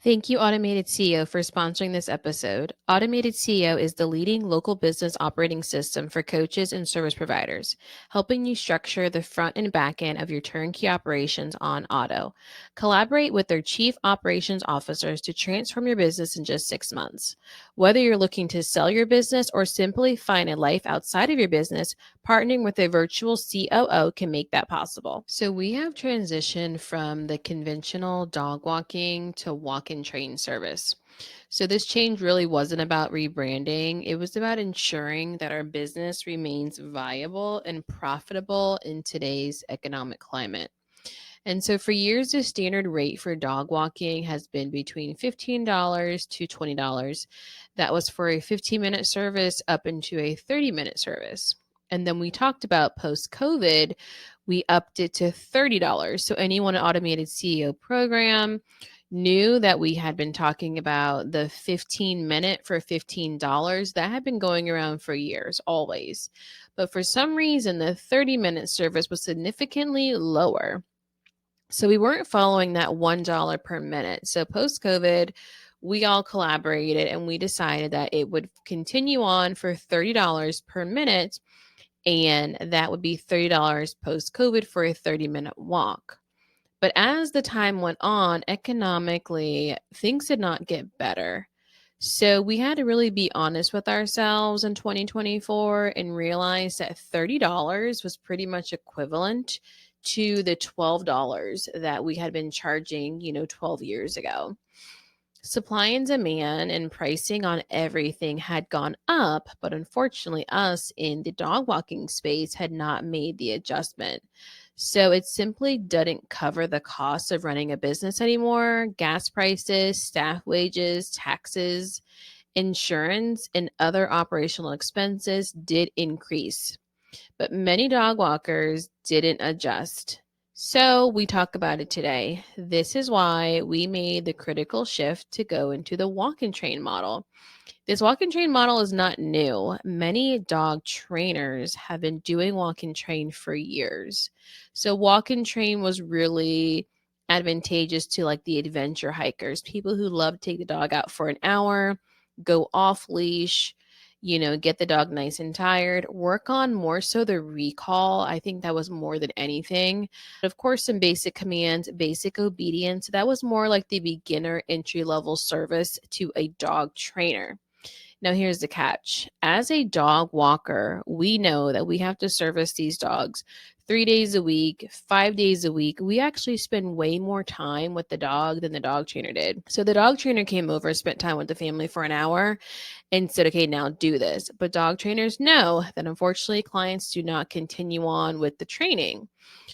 Thank you, Automated CEO, for sponsoring this episode. Automated CEO is the leading local business operating system for coaches and service providers, helping you structure the front and back end of your turnkey operations on auto. Collaborate with their chief operations officers to transform your business in just 6 months. Whether you're looking to sell your business or simply find a life outside of your business, partnering with a virtual COO can make that possible. So, we have transitioned from the conventional dog walking to walk and train service. So, this change really wasn't about rebranding, it was about ensuring that our business remains viable and profitable in today's economic climate. And so, for years, the standard rate for dog walking has been between $15 to $20. That was for a 15-minute service up into a 30-minute service. And then we talked about post COVID, we upped it to $30. So, anyone in Automated CEO program knew that we had been talking about the 15-minute for $15. That had been going around for years, always. But for some reason, the 30-minute service was significantly lower. So we weren't following that $1 per minute. So post COVID, we all collaborated and we decided that it would continue on for $30 per minute. And that would be $30 post COVID for a 30-minute walk. But as the time went on, economically, things did not get better. So we had to really be honest with ourselves in 2024 and realize that $30 was pretty much equivalent to the $12 that we had been charging, 12 years ago. Supply and demand and pricing on everything had gone up, but unfortunately, us in the dog walking space had not made the adjustment. So it simply didn't cover the cost of running a business anymore. Gas prices, staff wages, taxes, insurance, and other operational expenses did increase. But many dog walkers didn't adjust. So we talk about it today. This is why we made the critical shift to go into the walk and train model. This walk and train model is not new. Many dog trainers have been doing walk and train for years. So walk and train was really advantageous to like the adventure hikers, people who love to take the dog out for an hour, go off leash, get the dog nice and tired, work on more so the recall. I think that was more than anything. Of course, some basic commands, basic obedience. That was more like the beginner entry level service to a dog trainer. Now, here's the catch. As a dog walker, we know that we have to service these dogs 3 days a week, 5 days a week. We actually spend way more time with the dog than the dog trainer did. So the dog trainer came over, spent time with the family for an hour, and said, okay, now do this. But dog trainers know that unfortunately clients do not continue on with the training.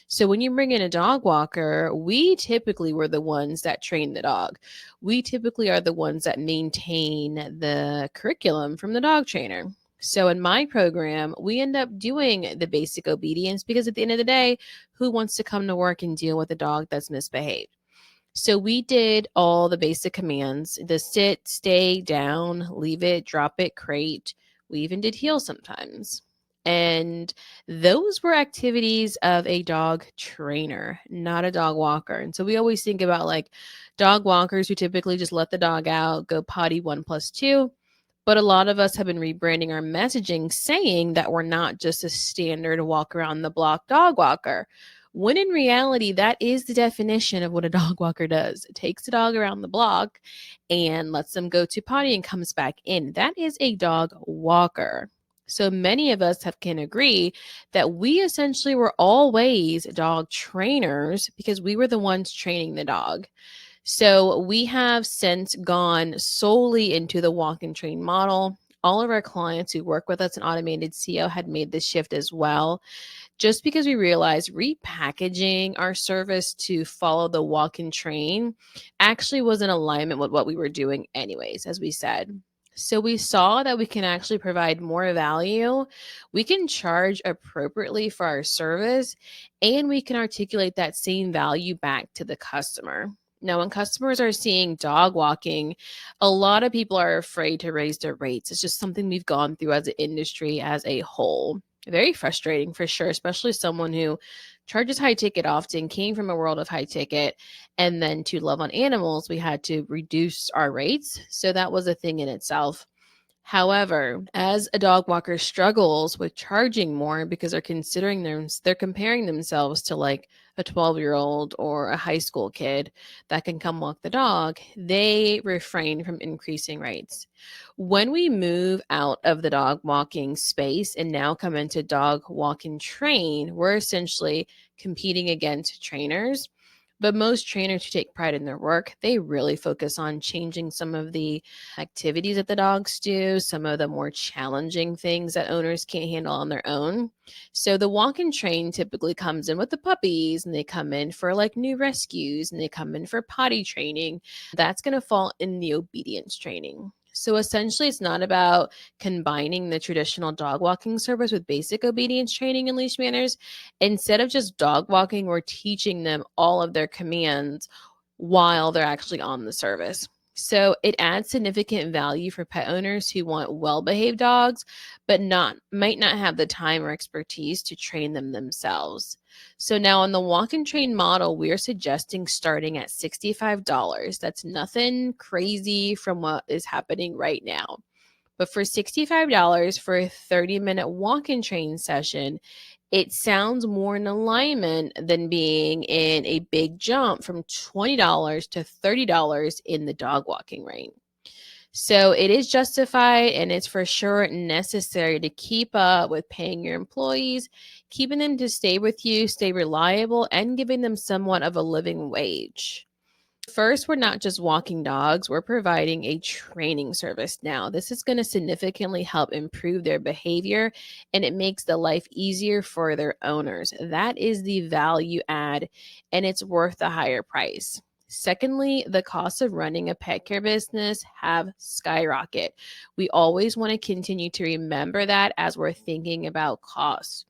So when you bring in a dog walker, we typically were the ones that train the dog. We typically are the ones that maintain the curriculum from the dog trainer. So in my program, we end up doing the basic obedience because at the end of the day, who wants to come to work and deal with a dog that's misbehaved? So we did all the basic commands: the sit, stay, down, leave it, drop it, crate. We even did heel sometimes. And those were activities of a dog trainer, not a dog walker. And so we always think about like dog walkers who typically just let the dog out, go potty 1+2. But a lot of us have been rebranding our messaging saying that we're not just a standard walk around the block dog walker. When in reality, that is the definition of what a dog walker does. It takes the dog around the block and lets them go to potty and comes back in. That is a dog walker. So many of us can agree that we essentially were always dog trainers because we were the ones training the dog. So we have since gone solely into the walk and train model. All of our clients who work with us in Automated CEO had made this shift as well, just because we realized repackaging our service to follow the walk and train actually was in alignment with what we were doing anyways, as we said. So we saw that we can actually provide more value. We can charge appropriately for our service, and we can articulate that same value back to the customer. Now, when customers are seeing dog walking, a lot of people are afraid to raise their rates. It's just something we've gone through as an industry as a whole. Very frustrating for sure, especially someone who Charges high ticket often came from a world of high ticket. And then to love on animals, we had to reduce our rates. So that was a thing in itself. However, as a dog walker struggles with charging more because they're comparing themselves to like a 12-year-old or a high school kid that can come walk the dog, they refrain from increasing rates. When we move out of the dog walking space and now come into dog walk and train, we're essentially competing against trainers. But most trainers who take pride in their work, they really focus on changing some of the activities that the dogs do, some of the more challenging things that owners can't handle on their own. So the walk and train typically comes in with the puppies, and they come in for like new rescues, and they come in for potty training. That's going to fall in the obedience training. So essentially, it's not about combining the traditional dog walking service with basic obedience training and leash manners. Instead of just dog walking, we're teaching them all of their commands while they're actually on the service. So it adds significant value for pet owners who want well-behaved dogs, but might not have the time or expertise to train them themselves. So now on the walk and train model, we're suggesting starting at $65. That's nothing crazy from what is happening right now. But for $65 for a 30-minute walk and train session, it sounds more in alignment than being in a big jump from $20 to $30 in the dog walking range. So it is justified, and it's for sure necessary to keep up with paying your employees, keeping them to stay with you, stay reliable, and giving them somewhat of a living wage. First, we're not just walking dogs, we're providing a training service now. This is going to significantly help improve their behavior, and it makes the life easier for their owners. That is the value add, and it's worth the higher price. Secondly, the cost of running a pet care business have skyrocketed. We always want to continue to remember that as we're thinking about costs.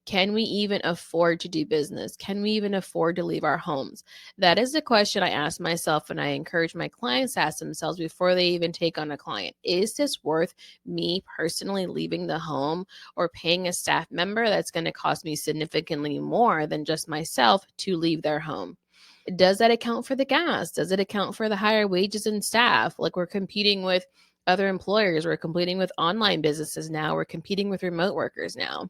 Can we even afford to do business? Can we even afford to leave our homes? That is the question I ask myself, and I encourage my clients to ask themselves before they even take on a client. Is this worth me personally leaving the home or paying a staff member that's going to cost me significantly more than just myself to leave their home? Does that account for the gas? Does it account for the higher wages and staff? Like, we're competing with other employers, we're competing with online businesses now, we're competing with remote workers now.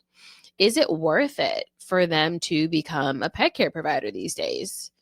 Is it worth it for them to become a pet care provider these days?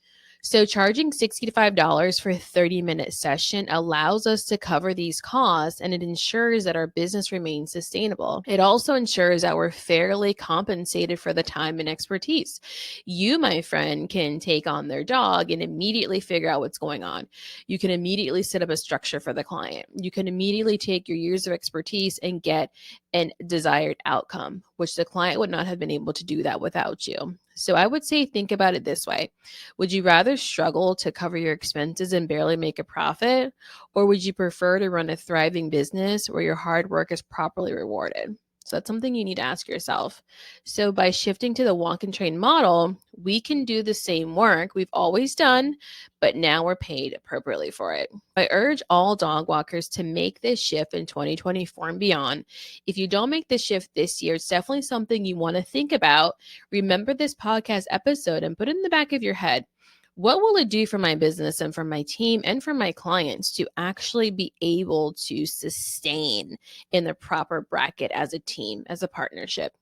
So charging $65 for a 30-minute session allows us to cover these costs, and it ensures that our business remains sustainable. It also ensures that we're fairly compensated for the time and expertise. You, my friend, can take on their dog and immediately figure out what's going on. You can immediately set up a structure for the client. You can immediately take your years of expertise and get an desired outcome, which the client would not have been able to do that without you. So I would say, think about it this way. Would you rather struggle to cover your expenses and barely make a profit? Or would you prefer to run a thriving business where your hard work is properly rewarded? So that's something you need to ask yourself. So by shifting to the walk and train model, we can do the same work we've always done, but now we're paid appropriately for it. I urge all dog walkers to make this shift in 2024 and beyond. If you don't make this shift this year, it's definitely something you want to think about. Remember this podcast episode and put it in the back of your head. What will it do for my business and for my team and for my clients to actually be able to sustain in the proper bracket as a team, as a partnership?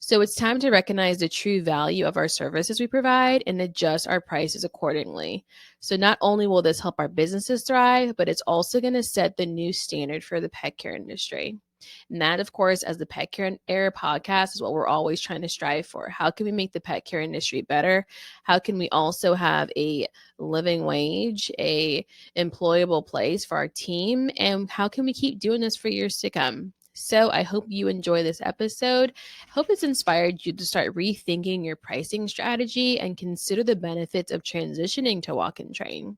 So it's time to recognize the true value of our services we provide and adjust our prices accordingly. So not only will this help our businesses thrive, but it's also going to set the new standard for the pet care industry. And that, of course, as the Pet Care Era podcast, is what we're always trying to strive for. How can we make the pet care industry better? How can we also have a living wage, a employable place for our team? And how can we keep doing this for years to come? So I hope you enjoy this episode. Hope it's inspired you to start rethinking your pricing strategy and consider the benefits of transitioning to walk and train.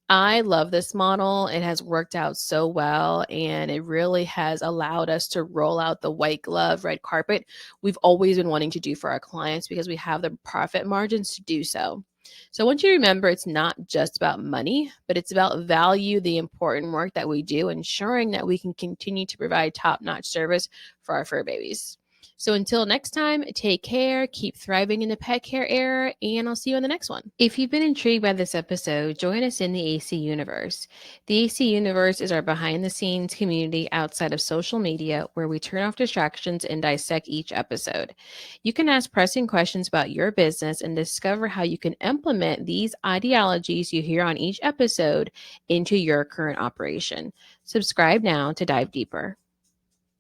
I love this model. It has worked out so well, and it really has allowed us to roll out the white glove red carpet we've always been wanting to do for our clients because we have the profit margins to do so. So I want you to remember, it's not just about money, but it's about value, the important work that we do, ensuring that we can continue to provide top-notch service for our fur babies. So until next time, take care, keep thriving in the pet care era, and I'll see you in the next one. If you've been intrigued by this episode, join us in the AC Universe. The AC Universe is our behind the scenes community outside of social media where we turn off distractions and dissect each episode. You can ask pressing questions about your business and discover how you can implement these ideologies you hear on each episode into your current operation. Subscribe now to dive deeper.